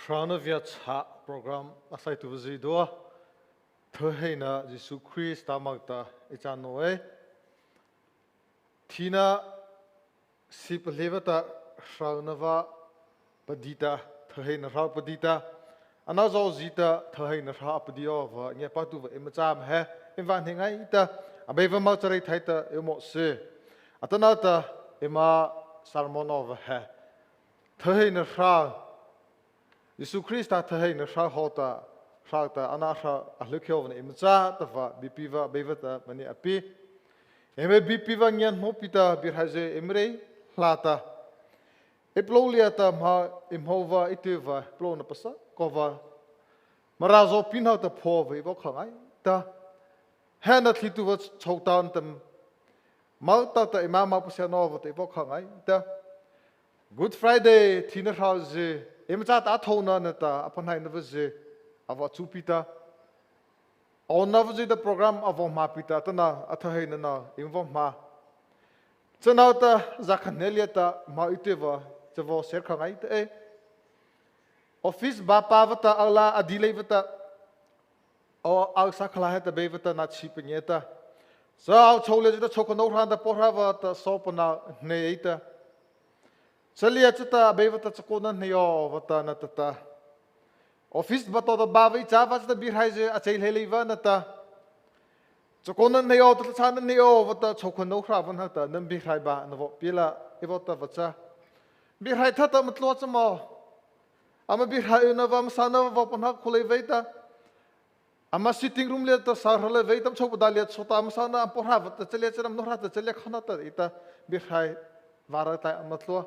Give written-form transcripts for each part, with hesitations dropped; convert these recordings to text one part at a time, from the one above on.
Hrona Viachhâ program asai tu zydua Thyuheihna Zisu Krista Thina sipalevata Hrona padita Thyuheihna Hro padita anazo zita Thyuheihna Hro padio va Abeipa Thlahpa Pathaihpa invan hengai ita Abeipa Thlahpa Pathaihpa se atanata eima salmonov he Thyuheihna Hro Zisu Krista Thina hota shata anasha hlykheipa eima tava bipiva bevata mani api eme bipiva nyan mopita birhaze emrei lata eploliata ma imhova iteva plona pasa kova marazo pinhauta phova ivokhangai ta nathlietuhpa choutan tam mauta ta imama pusianova te ivokhangai ta Good Friday Thina house eima ta thona nata apanhaina vaze ava chupita ona vaze the program ava mapita tana athaina na imva ma chanauta zakhaneliata ma iteva chavo serkhangai te office bapavata ala adilevata o al sakhlahata bevata na chipanyeta sa cholejita chokonohranda porhava ta sopana neita Salia chata Abeipa chakona neo vata natata. Office bato da bavi chavas da birhaise achail heliva nata. Chakona neo tatana neo vata chokono hravan hata nam birhaiba navo pila evota vacha. Birhai tata matlocha mo. Ama birhai na vam sana vapana kuleveta. Ama sitting room leta sarhale veitam chokdalia chota am sana porhavata chalia charam nohrata chalia khanata ita birhai varata matloa.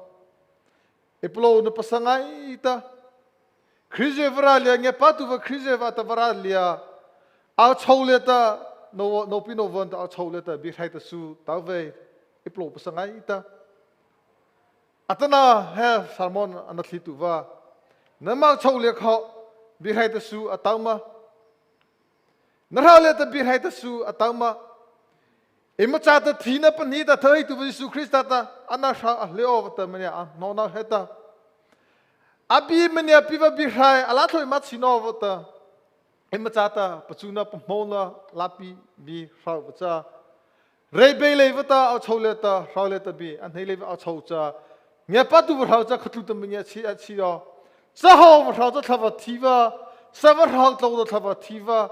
Eplo na pasangai ita. Khithie varalia nge patuva khithie vata varalia. Au chauleta no pinovanta au chauleta birhaita su tave eplo pasangai ita. Atana he salmon nathlietuhpa. Nama chaulia kho birhaita su atama. Narhaleta birhaita su atama. Eima chata Thina pahniena thei tu Zisu Krista ta anasha leovata mania nona heta. Abi mania piva birhai alathoi matsinova eima chata pachuna pamona lapi bi hrawcha. Rebe levata au choleta hrawleta bi anheleva au choucha. Ngepa tu hrawcha khatluta mania chi yo. Saho hrawcha thava thiva savar hrawcha thava thiva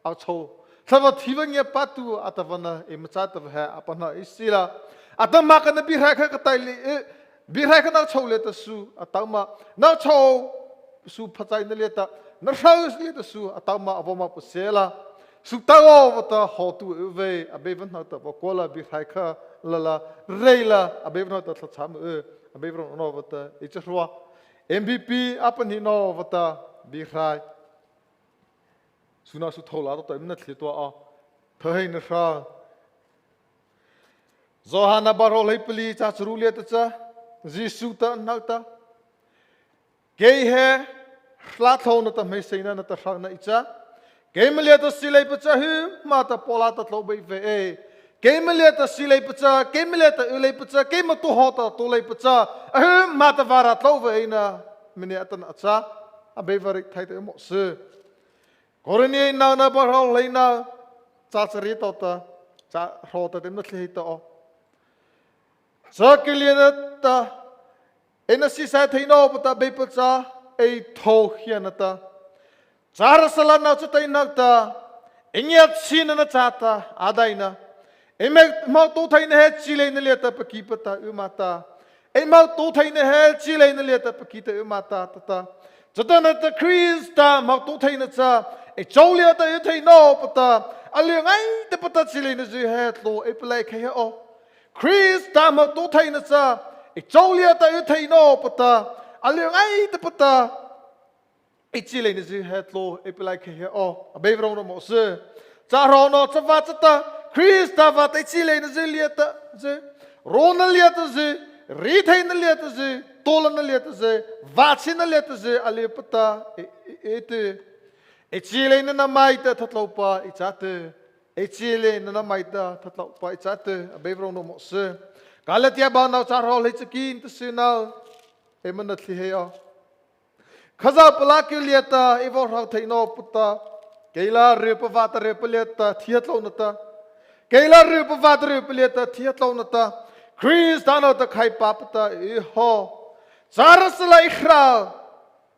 au chou. Thava thiva ngepa tu atavana eima chata va apana isila. Atama na birhai kha katai birhai kha na choleta su atama na chou su phachai na leta na hraus leta su atama avoma pusela su tawo vata hotu uve abevan hata vokola birhai kha lala reila abevan hata thacham abevan no vata ichhrwa MVP apani no vata birhai Suna su thola to imna thlitwa a Thyuheihna Hro Zohana barol hipli cha chrulia ta cha Zisu ta nata Gei he hlathauna ta meseina na ta hrana icha Geimelia ta silai pacha hu mata polata tlobai ve Geimelia ta silai pacha geimelia ta ulai pacha geima to hota tolai pacha hu mata vara tlove ina miniatan acha abevarik thaita mo se Korani na na barol leina cha charita ta cha rota dem nathlietuhpa o Sakiliana ta ena sisa theino pata bepacha ei thohianata charasala na chutaina ta enyat sinana chata adaina emek mau to thaina he chileina leta pakipata umata emau to thaina he chileina leta pakita umata tata Jadana ta Krista mau to thaina cha e cholia ta theino pata aliangai te pata chileina ji he tlo e hlykheipa o Krista mau to thaina cha e cholia ta theino pata aliangai te pata e chileina ji he tlo e hlykheipa o abevrona mo se cha rono chava chata Krista va te chileina ji lieta je Hrona lieta je ritheina lieta je tolana lieta je vachina lieta je alepata ete Echile na maita thatlaupa ichate. Echile na maita thatlaupa ichate. Abeipa no mose. Kalatia ba na charol hitsakin to sinal. Eima nathlietuhpa. ข้าเจ้าปลากิเลตาอีวอเราเทนอปุตตาเกลาเรือปวัตเรือเปลียตาเทียตลนตาเกลาเรือปวัตเรือเปลียตาเทียตลนตาคริสตานอตะไข่ปาปตาอีฮอจารสลายครา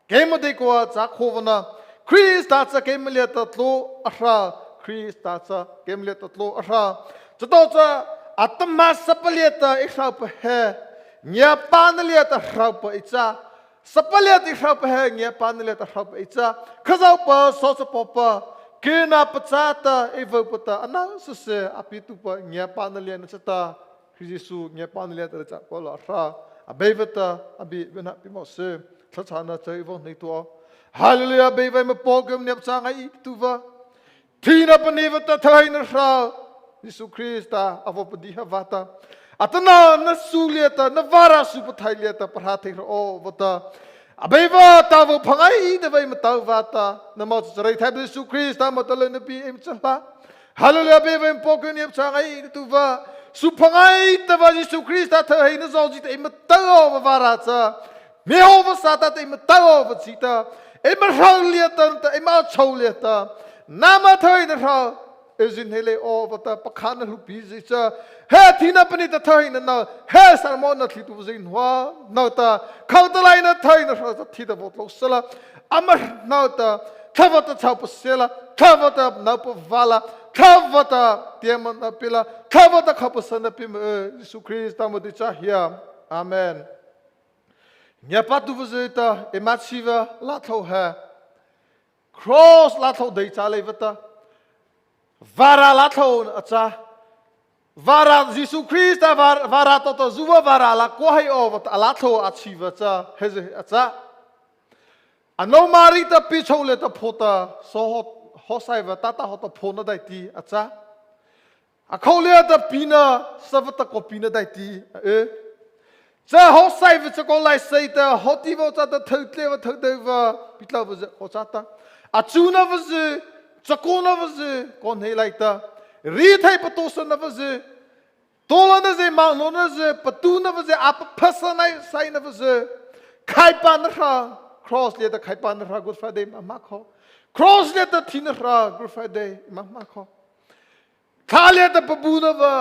เกมดีกว่าจากโควนาคริสตาจะเกมเลียตตโลอัราคริสตาจะเกมเลียตตโลอัราจะต้องจะอัตมาสัพเลียตอีกราปเฮเงียปานเลียตราปอิจาสัพเลียตอีกราปเฮเงียปานเลียตราปอิจาข้าเจ้าปะสอสปปะเกนาปจาตาเอวปตาอันนั้นสุเสอภิตุปะเงียปานเลียนจตาคริสต์เงียปานเลียตระจักปลาราอเบวตาอบิเวนับพิมอเสทัศนาใจวันในตัวฮาเลลูยาเบวมาปอกมเนียบจางไอตุวะทีนับนิวตาไทยนรายิสุคริสต์อวปดิฮาวตาอัตนานัสุเลียตานวาราสุปไทยเลียตาพระเทโรโอวตาอเบวตาวพังไอเดวมาตาวตานมาจะไรไทยยิสุคริสต์มาตเลนบีเอ็มจัลลาฮาเลลูยาเบวมาปอกมเนียบจางไอตุวะสุพังไอเดวยิสุคริสต์เธอให้นจอจิตเอ็มตาววาราจาไม่เอาภาษาตาเอ็มตาววจิตาเอ็มเราเลียตันเอ็มเอาชาวเลียตานามาเธอในเราเอจินเฮเลโอวตาปะขานลุปีจิจาเฮทีนับปนิตเธอในนาเฮสารมอนนัทลิตุจินหัวนาตาเขาตะไลนัทเธอในเราจะที่ตะบทลกสละอามร์นาตาข้าวตาชาวปุเสละข้าวตานาปวาลาข้าวตาเตียมันนาปิลาข้าวตาข้าพเจ้านาปิมยิสุคริสต์ตามดิจาฮิยาอาเมนเงียบปัตตุวจิตาเอมาชีวะลาทาวฮะครอสลาทาวเดย์จาเลวตาวาราลาทาวอาจาวารายิสุคริสต์วาราตตจูวาวาราลาควายโอวตลาทาวอาชีวะจ้าเฮเซอาจาอันโนมาริตาพิชโอเลตาโพตาโซฮอฮอไซวะตาตาฮอตาโพนาได้ตีอาจาอาเขาเลียตาปีนาสวัตกปีนาได้ตีจะฮอไซวะจะก็ไล่เสียตาฮอตีวะจะตาถือเทวะถือเทวะพิลาวะจะฮอจัตตาอาจูนาวะจะจะโกนาวะจะก่อนให้ไล่ตารีไทยประตูสนาวะจะตัวนั้นจะมาโน่นจะประตูนาวะจะอัปพัสนาไซนาวะจะไข่ปานราครอสเลียตาไข่ปานรากูดฟรายเดย์มาขอครอสเลียตาทินรากูดฟรายเดย์มาขอข้าเลียตาปบูนาวะ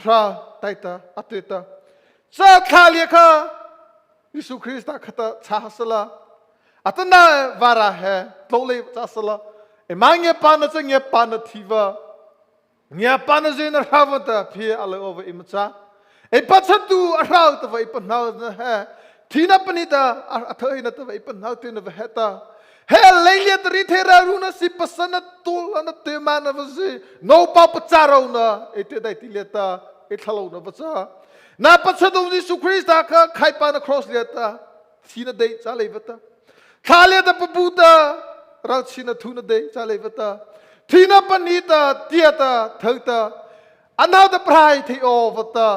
ราไตตาอัตตาจะข้าเลียข้ายิสุคริสต์ข้าตาชาสละอัตนาวาระเหโตเลวจัสละเอมังเงียปานจะเงียปานทีวะเงียปานจะนราวตาพี่อะไรโอเวอิมจ้าเอปัจจุบันเราตัวไอปัญหาเนี่ยทีนับปนิตาอัฐอินัตัวไอปัญหาตัวนั้นเหตุเฮเลยเลียตริเทรารุนสิปัสนัตตุลนัตเตมานวสิโนปาปจารุนะเอเตได้ติเลียตาเอทะลุนะวจ้านาปัจจุบันยิสุคริสต์ก็ไข่ปานครอสเลียตาทีนัดเดย์จ้าเลยวตาข้าเลียตาปบูตาเราชินาทุนเดย์จ้าเลวตาทีนับปนิตาเตียตาเถิดตาอันนั้นตาพรายที่โอวตา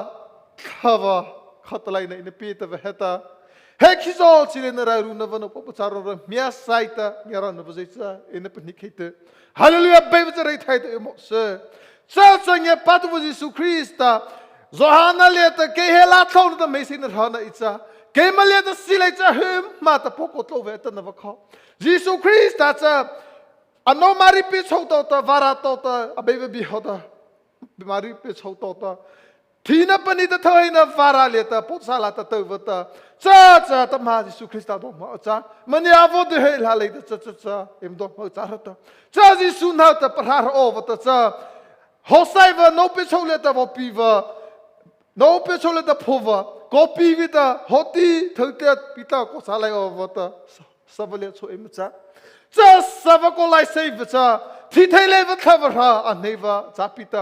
ข้าวข้าตะไลในปีตาเหตุเฮคิโซชิเลนรารุนวันอุปจารรมีอาศัยตาเงียรันวจิตาเอ็นปนิคิตฮาเลลูยาเบวจะไรไทยตาเอโมเซเจ้าสังเกตปัตตุวจิสุคริสต์โซฮานาเลียตาเกเฮลาทาวน์ตาเมสินรานาอิจ้าเกมาเลียตาสิเลจ้าเฮมมาตาพกโตเวตนาวข้ายิสุคริสต์จ้าอันโนมาริปิชาวตาวาราตตาอเบวบิฮดามาริปิชาวตาทีนับปนิตเธอให้นับวาราเลียตาพุทธศาลาตาเตวตาจ้าตมายิสุคริสต์ดอกมาจ้ามันยาวดเฮลาเลตจ้าเอ็มดอกมาจ้าจ้ายิสุนาตาปะหาโอวตาจ้าฮอไซวะโนปิชาวเลตาวปีวะโนปิชาวเลตาพูวะกอปีวิตาฮอตีเถิดเตียปิตาก็สาลายโอวตาสวัสดีช่วยมั้ยจ้าจ้าสวัสดีไลเซฟจ้าที่ไทยเลวทาวราอันนี้วะจ้าปิตา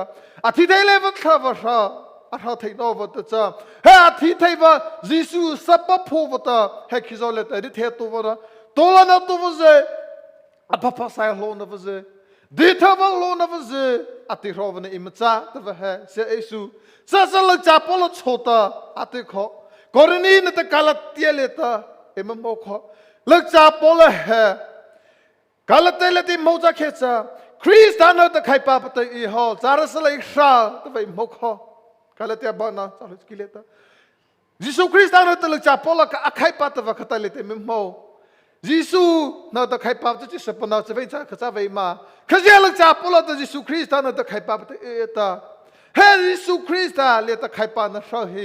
ที่ไทยเลวทาวราอาหารไทยนอวตจ้าเฮ้ที่ไทยวะยิสุสัพพะวตาเฮ้คิโซเลตดิเทตัวนะตัวนั้นตัวเจอพระภาษาโลนวเจดิทาวโลนวเจอติรอวันอิมจ้าตัวเฮ้เสเอซูซาซาลจับพลโชตาอติขอกรณีนตะกาลเตียเลตาเอ็มโมขอลจับพลเฮ้กาลเตเลติโมจักเขจ้าคริสตานตะไข่ปาปตอีฮอจารสเลชาตัวเอ็มโมขอกาลเตียบานาจารสกิเลตายิสุคริสต์นั้นตะลจับพลกะไข่ปาตวะขตาเลติเมโม Zisu nata hlykheipaจะสปนาจะเป็นจะจะไปมาขยันลักจับพลตัว Zisu Krista nata hlykheipa pathaihpaเฮ้ Zisu Krista เลตhlykheipaนะเราเฮ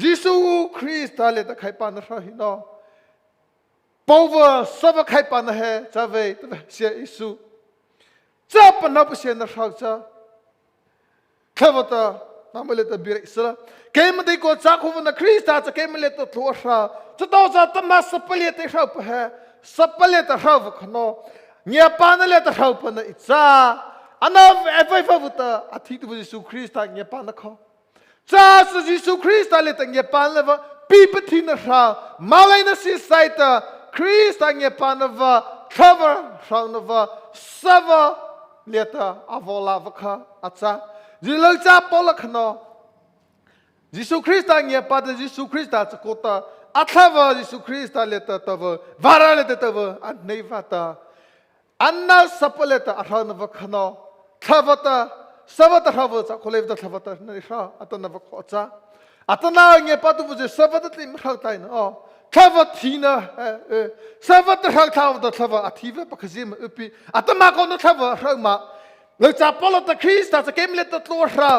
Zisu Krista เลตhlykheipaนะเราเฮเนาะปาวสวะhlykheipaนะเฮจะไปเสีย Zisu จะปนับเสียนะเราจะข้าวตาน้ำมันเลตบิริสละเกมมันได้กอดจากหัวนักคริสต์จะเกมมันเลตตัวเราจะต้องจะตั้งมาสเปเลตเราไปสเปเลตเราขนอเงียบปานเลตเราไปนะอิจฉาอันนั้นเอฟเอฟบุตรอาทิตย์วันยิสุคริสต์เงียบปานเขาจ้าสุยิสุคริสต์เลตเงียบปานเลวปีปทินเรามาเลยนะสิไซต์คริสต์เงียบปานเลวทวารเราเลวสวะเลตอาวลาวะอาจารย์จิลจ้าปอลขนอZisu Krista งียบปานZisu Kristaจะโคตาอัฐวะ Zisu Krista เลตตะวะวาระเลตตะวะอันนี้วัตาอันนั้นสัพเลตอัฐานวะขนอทวะตาสวัตทวะจะคนเลวตทวะตานี่ค่ะอัตนวะขอจ้าอัตนาเงียบปานตุบุจิสวัตติมเข้าใจนะอ๋อทวะทีนะสวัตเข้าทวะทวะอธิวะปะขจิมอุปีอัตมาคนทวะเรามาเราจะปอลตะคริสต์จะเกมเลตตัวเรา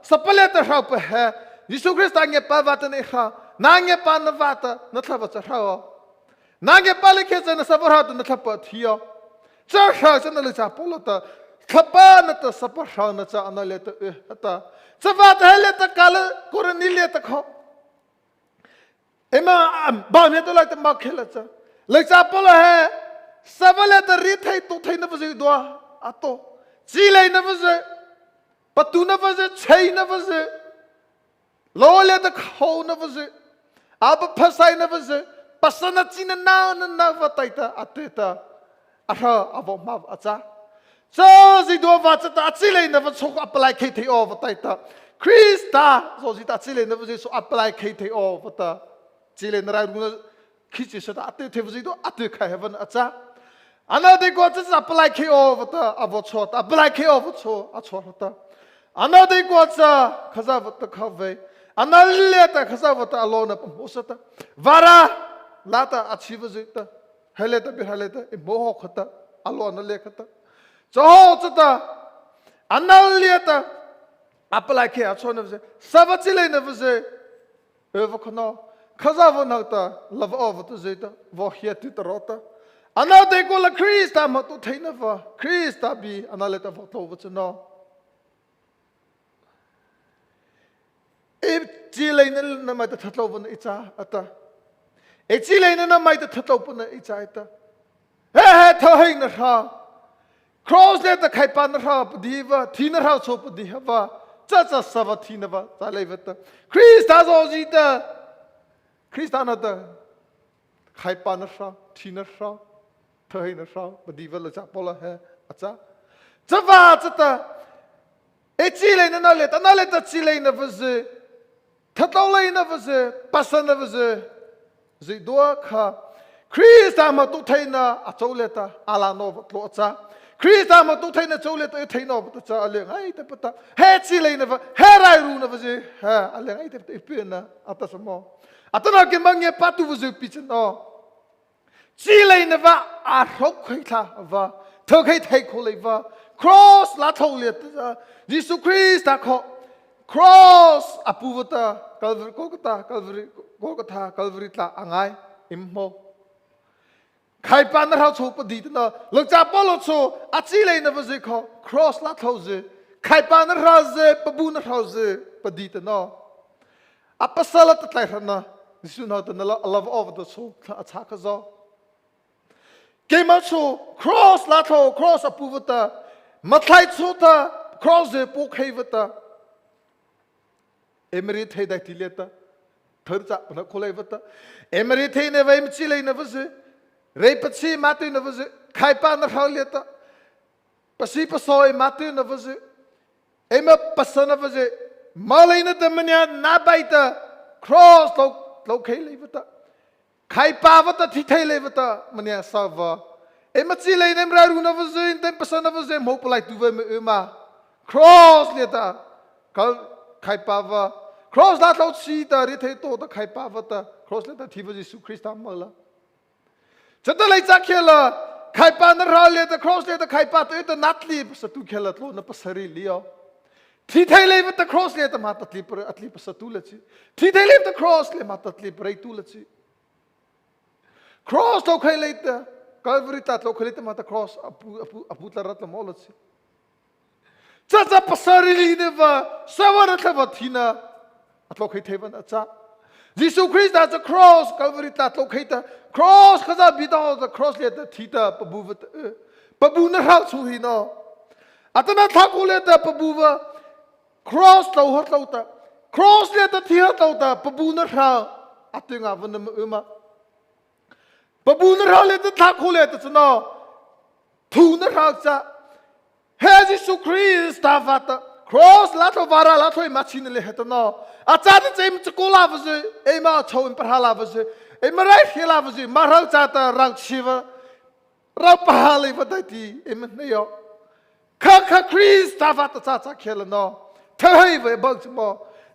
สัพเลตเราไปเฮZisu Krista งียบปานวัตเนข้านางเงียบปานวัตนัทวัตเรานางเงียบปานเลขเจนสัพพะเรานัทปะทียเจ้าเราจะนั่งจับปลตะขับปานนัทสัพพะเรานัทอันเลตตะสัพพะเฮเลตกาลกุรนิเลตเขาเอ็มบ้านเนี่ยตัวไรแต่มาเคลจ้ะเลจับปลเฮสัพพะเลตรีไทยตุไทยนับจะดัวอัตโตจีเลยนับจะปตุนับจะชัยนับจะโลเลตเขานับจะอาบภาษานับจะภาษาหน้าจีนน่าวตัยตาอัตตาอาราอาบมาอาจารย์เจ้าสิดัววัดตาจีเลยนับจะสุขอัปไลค์ที่อวัตัยตาคริสต์โซจิตาจีเลยนับจะสุขอัปไลค์ที่อวัตาจีเลยนรายรู้คิดจะอัตเทวจิตอัตใครเห็นอาจารย์อันนั้นดีกว่าจะอัปไลค์ที่อวัตาอวัชชดอัปไลค์ที่อวัชชดอัชชดอันนั้นดีกว่าจะข้าจะวัดข้าเวอันนั้นเลี้ยตข้าจะวัดอารมณ์นะผมโมสตาวาระลาตาอาชีวจิตเฮเลตบิเฮเลตอิโมหกตอารมณ์นั่นเลี้ยตจ้าจิตอันนั้นเลี้ยตอัปไลค์ที่อัชชดนะสวัสดิ์เลยนะวะเอวขนอข้าจะวันนักตาลาวอวัตจิตวะเฮียติตรอตอันนั้นดีกว่าคริสต์มาตุเทนฟ้าคริสต์บีอันนั้นเลตวัตโตวัชนะจีเลยนั่นไม่ได้ทัดลบนอิจฉาอัตตาจีเลยนั่นไม่ได้ทัดลบนอิจฉาอัตตาเฮ้เธอให้นะฮะครอสเนี่ยตะไคปานนะฮะปดีวะทีนะฮะชอบปดีฮะวะจะสวัสดีนะวะจะเลยวัตคริสต์อาจิตาคริสต์นั่นตะไคปานนะฮะทีนะฮะเธอให้นะฮะปดีวะเลยจะพอละเฮอาจารย์จะว่าจะตาจีเลยนั่นเลยตะจีเลยนะวะทัดเอาเลยนะวะปัสนะวะzyduaข้าคริสต์มาตุเทนะอาโจเลตาอาลาโนวัตโลจ้าคริสต์มาตุเทนะโจเลตาเทนอวัตจ้าอะไรไงแต่ปะตาเฮจีเลยนะวะเฮไรรู้นะวะฮะอะไรไงแต่เปลี่ยนนะอัตสมออัตนาเก็บมังเงียปัตุวะพิจารณาจีเลยนะวะอารมณ์ใครท่าวะเธอใครไทยคนเลยวะ cross ลาทเลตายิสุคริสต์เขาcross อภูวตาCalvary Calvary ตาอ่างไงอิมโมใครปานเราโชว์ปดีตนะหลังจากพอเราโชว์อาชีเลยนะว่าเขา cross ละเท่าเจใครปานเราเจปบุนเราเจปดีตนะอัปสลัดตายนะดิสุนัตนะละลาวออฟเดอะโชว์อาชาขจรเกมาโชว์ cross ละเท่า cross อภูวตามาไทยโชว์ตา cross เจปุกให้วตาเอเมริเทได้ที่เลี้ยตาเธอจะพนักคนเลยวตาเอเมริเทเนี่ยว่าเอมชิเลยนะวะสิเรย์ปัจฉิมาตุนะวะสิใครปานเราเลี้ยตาปัจฉิปัสสอยมาตุนะวะสิเอเมปัสสนะวะสิมาเลยนะแต่มันเนี่ยนาไปตา cross เราเคยเลยวตาใครปาวตาที่เทเลยวตามันเนี่ยสาวเอเมชิเลยเนี่ยเรารู้นะวะสิอินเตอร์ปัสสนะวะสิหมกปลายตัวเอเม cross เลี้ยตาใครปาวcross ลาเราชีตาริเทโตตะใครปาวตา cross เลตาที่พระเยซูคริสต์ทำมาละ จะต้องเลยจักเขียนละใครปานนราเลียแต่ครอสเลียแต่ใครปาตัวแต่นัดลีประตูเขียนละตัวนับภาษาเลียวที่ไทยเลยแต่ครอสเลียแต่มาตัดลีประอัตลีประตูละจีที่ไทยเลยแต่ครอสเลียมาตัดลีประตูละจีครอสเราเคยเลยแต่กาลวริตัดเราเคยเลยแต่มาแต่ครอสอภูตรัตละมอละจีจะภาษาเลียเนี่ยว่าสวรรค์ทว่าที่น่ะเราเคยเทวันอาจารย์ยิสุคริสต์จะครอสกาลวริตัดเราเคยแต่ครอสข้าจะบิดาจะครอสเลียแต่ที่น่ะปะบูนรักสุหินะอัตนาทักกูเลียแต่ปะบูว่าcross เราหัดเราแต่ cross เนี่ยแต่ที่หัดเราแต่ปะบูนราอัตยังวันนั้นมาปะบูนราเลยแต่ทักคู่เลยแต่ชนะทูนราจะเฮจิสุคริสต์ฟัต cross ลาทวาระลาทวยมาชินเลยเหตุนะอาจารย์จะมันจะกูลาฟซึเอมาชาวอินปะฮาลาฟซึเอมาไรเฮลาฟซึมาเราจะแต่รังชีวะเราปะฮาเลยฟัดที่เอมันเนี่ยข้าคริสต์ฟัตจะเขียนนะเธอให้ไว้บังสมอ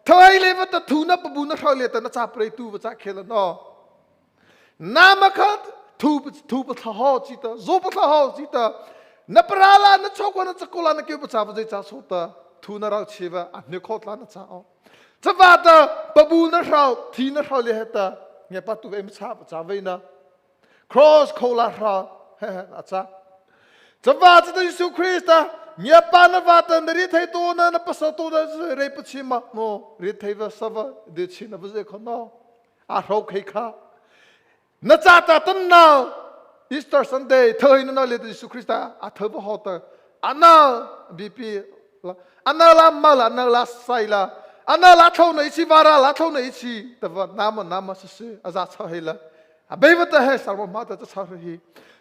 เธอให้เลยว่าจะทูนับบุญนักเขาเรียนแต่นักจับไปตูว่าจะเขียนนอน้ำมันก็ทูปะทหารจิตาโจปะทหารจิตานับปราลานักชกวันนักกุลานักเกี่ยวกับจับใจจ่าสุตาทูนเราชีวะอันนี้โคตรล้านนักจ่าจะว่าแต่ปะบุญนักเขาที่นักเขาเรียนแต่เนี่ยปัตตุเอ็มชาบจ่าไว้นะ cross โคลาเราเฮ้ยนักจ่าจะว่าจะยิสุคริสต์เนี่ยปานวัตนริทัยตัวนั้นนับสตุนั้นเรื่องชิมาโนริทัยวสวะเดชินบเจขโนอาเราเคยข้านัจจตตันนาอีสเตอร์ซันเดย์เธออินนาเลติสุคริสต์อาเธอบ่ฮอตอันนาบีพีอันนาลามาลอันนาลาไซลาอันนาลาท่าไหนชีวาระลาท่าไหนชีแต่ว่าน้ำสุดอาจารย์ชาเฮล่ะอาเบวตาเฮสารวมาตจะชาเฮ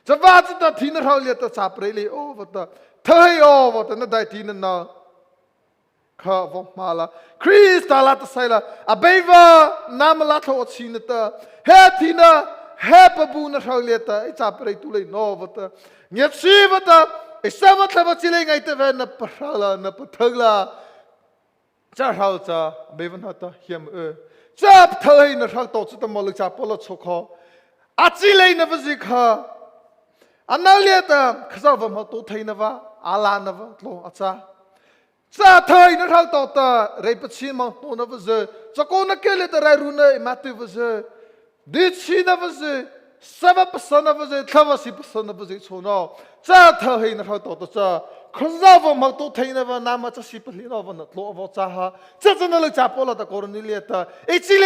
จะว่าจะที่นั่นเราเรียกจะจับเรลีโอ้วัตเธอให้โอ้วัตนั่นได้ที่นั่นนะข้าวมาละคริสต์ลาตไซละอาเบวะน้ำลาท่าชินตาเฮที่น่ะเฮปบูนเราเรียกไอ้จับเรตุเลยโนวัตเงียบชีวัตไอ้สามัตวัชิเลงไอ้เตวันนับพระละนับเถิงละจะเราจะเบวันหัตเฮียมจับเธอให้นะเราต่อจุดมอลจับพลชกออาจิเลนับสิข้าอันนั้นเรียกแต่ข้าจะว่ามาตัวไทยนะวะอาลานะวะโลอาจารย์จะไทยนะเราต่อตาเรื่องปัจฉิมตัวนะวะเจจะโกนักเกลือแต่เรื่องรุ่นนี้มาตัววะเจดิชินะวะเจสวัสดิ์สนะวะเจทวสิปสนะวะเจชนะจะไทยนะเราต่อตาจะข้าจะว่ามาตัวไทยนะวะน้ำมาจะสิปลีนะวะนะโลอวจ้าฮะจะนั่นเลยจับพอละตะโกรนี่เรียกแต่ไอ้ชิเล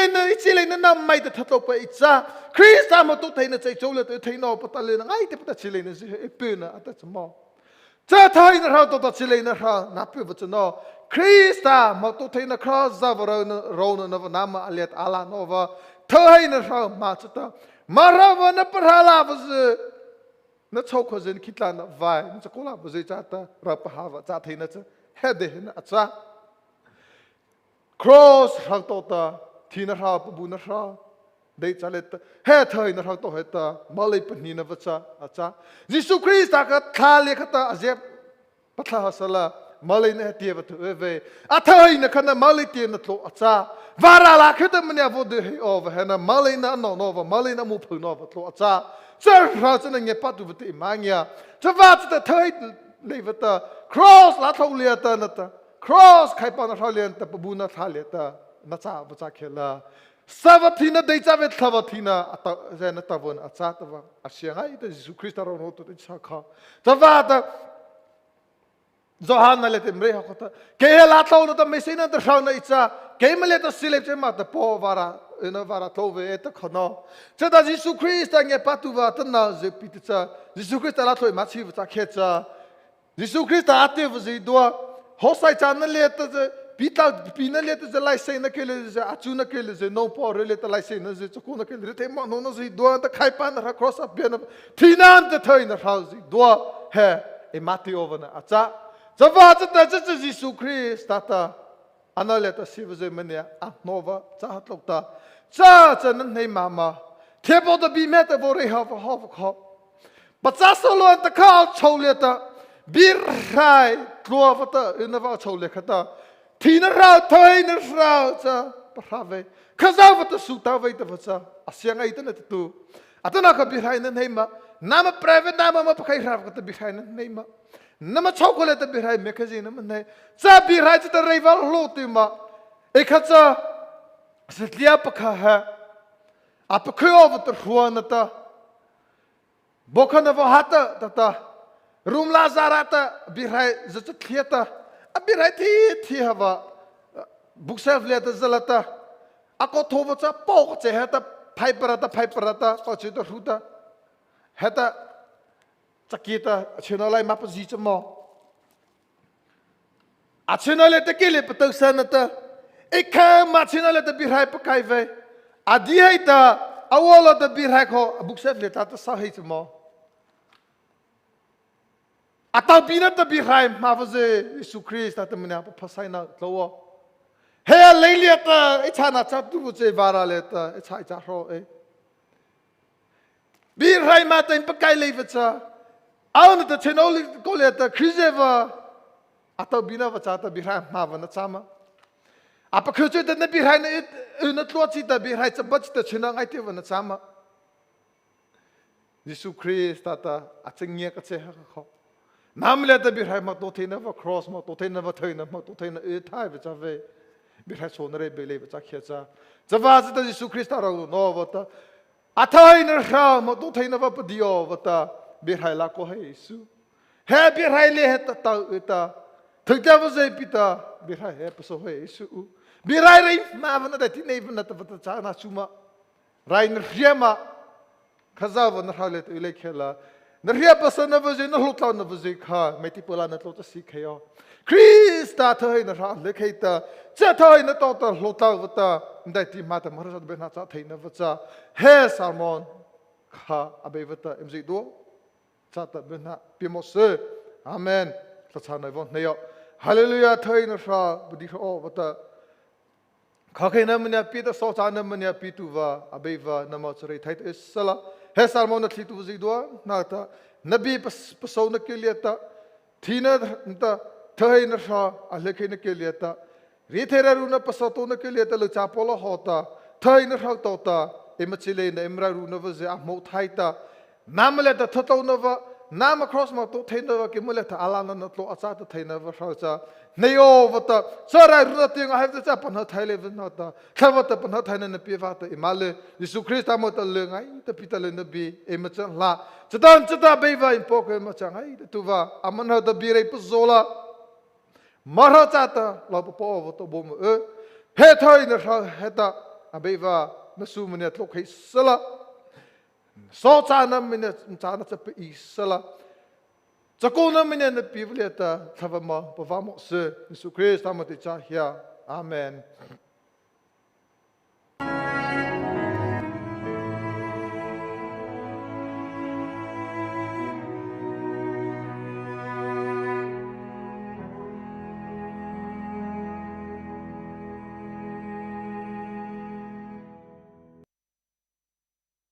นน้ำไม่ได้ทัดลงไปอีจ้าคริสต์มาตัวไทยนะใจโจเลยตัวไทยนอปตะเลนะไอ้ที่ปตะชิเลนะสิเอเปนะอัตจะมอจะไทยนะเราตัวชิเลนะเรานับเป็นวัจนะคริสต์มาตัวไทยนะข้าจะว่าเรานะวะน้ำมาเลียดอาลานอวะไทยนะเรามาจุดมาเราวันนับพระลาบจะนักชกคนจะคิดลานไว้นักชกลาบจะจัดรับพระวจัดให้นักเฮเดนะอาจารย์ cross เราตัวที่นะเราปบุนะเราได้จัดเลยเฮ้เธอนะเราตัวเฮตมาเลยปนีนะวัชอาจารย์ยิสุคริสต์ก็ท้าเลี้ยงตาอาเจ็บปัทลาสละมาเลยเนี่ยเทียบตัวเวอาเธอเนี่ยขณะมาเลยเทียนตัวอาจารย์วาระละคือแต่มันเนี่ยพูดให้ออกเห็นมาเลยนะนอนว่ามาเลยนะมุพนอว่าตัวอาจารย์จะเราจะเนี่ยปัดดูวิธีมาเนี่ยจะว่าจะเธอเลยว่าตา cross ละเท่าเลียตานะตา cross ใครปานเราเลียนแต่ปบุญนะท่าเลียตานะจ๊ะว่าจะเขล่าสวัสดีนะได้จะเวทสวัสดีนะอัตเจนตะวันอาจารย์ตะวันอาเซียนไอ้ที่ยิสุคริสต์เราโน้ตตัวที่ชักข้าจะว่าแต่จอฮันนั่นแหละที่ไม่รู้เขาแต่เกย์ลาตัวนั้นแต่ไม่ใช่นั่นแต่เราเนี่ยจ้าเกย์ไม่เล่นแต่สิเล็บใช่ไหมแต่พอวาระเนวาระตัวเวทขนาดจะได้ยิสุคริสต์เนี่ยปัตตุว่าตั้งนาจะพิจารณายิสุคริสต์ลาตัวมาชีวจะเขจ้ายิสุคริสต์อาเทวจะดูหัวใจจานนั่นแหละแต่ปีนั่นเลี้ยจะไล่เส้นนักเลี้ยจะอาจูนักเลี้ยจะโนปอร์เลี้ยจะไล่เส้นนั่นจะจุกนักเลี้ยเทมันโน่นจะดัวแต่ใครปานนะ cross up เบียนที่นั่นจะเธอนะเราจะดัวเฮ้เอมาติโอวันนะอาจารย์จะว่าจะยิสุคริสต์ตาอันนั้นเลี้ยจะสิวจะมันเนี่ยอ่ะโนวาจะหัดลูกตาจะนั่นให้มาเทปอดบีเมตบริหารเขาปัจจัยสโลนตะข้าวชาวเลี้ยตาบีไรตัววัตอินว่าชาวเลี้ยขตาที่นั่นเราเธอนั่นเราจะพระเวข้าจะวัตสุตาเวทวัชอาเซียงไอ้ตั้งแต่ตัว atana ka birai na eima nama private nama ma pakai rap ka birai na eima nama chocolate birai magazine na nei cha birai cha rival lo tu ma ekhacha setlia pakha ha apakho of the Hrona ta bokhana va hata tata room lazarata birai zata khiata abirai thi hava bookshelf le ta zalata ako thova cha pok che hata phaiparata ko che to ruta hata chakita chenolai map ji chmo a chenole te kele patak sanata ekha ma chenole te birai pakai ve adi haita awala te birai ko bookshelf le ta sa hai chmo atau bina te birai ma vaze Zisu Krista te mena pasaina tlowo he leiliata ichana chatu che varaleta icha ro birai ma te pakai levecha aun te chenoli koleta krizeva atau bina vachata birai ma vana chama apa khoche te birai na natlochi te birai chabach te chena ngai te vana chama Zisu Krista ta achingye ka che ha kho namle te birai ma to thina va cross ma to thina va thaina ma to thina thai vacha ve birai sonre bele vacha khecha zawaz te Zisu Krista ro no vata Thaiheihna Hro ma to thaina va padio vata birai la ko hai Yesu he birai le heta ta thukta vazai pita birai he paso hai Yesu birai rai ma vana da tinai vana ta vata chana chuma rai nriama khaza vana hale te hlykheipa nria pasana vazai na hlotla na vazai kha meti pola na tlota sikhayo Krista Thaiheihna Hro hlykheipa cha Thaiheihna to ta hlotla vata ndai mata marasat bena cha Thaiheihna vacha he salmon kha Abeipa zydua chata bena pimose amen tachana von neyo Halleluiah Thaiheihna Hro budi ho vata khakhaina mania pita so chana mania pituwa Abeipa namachare thait isala he salmon nathlietuhpa zydua nata nabi pasona keliata thina ta Thaiheihna Hro hlykheipa keliata rithera runa pasatona keliata lucha polo hota Thaiheihna Hro tota emachile na emra runa vaze amo thaita namle ta thatona va nama cross ma to thaina va kemule ta alana na tlo acha ta thaina va cha neyo vata sara runa tinga have ta panha thaile va ta thavata panha thaina na piwa ta imale Zisu Krista mo ta lengai ta pitale na bi emacha la chata beiva impoke ma changai tu va amana ta birei pazola mara chata la po vata bom he Thaiheihna Hro heta Abeipa nasu mene tlokhei sala so chana mene chana chapa isala chakona mene na pivleta thavama pavamo se Zisu Krista mo te cha hia amen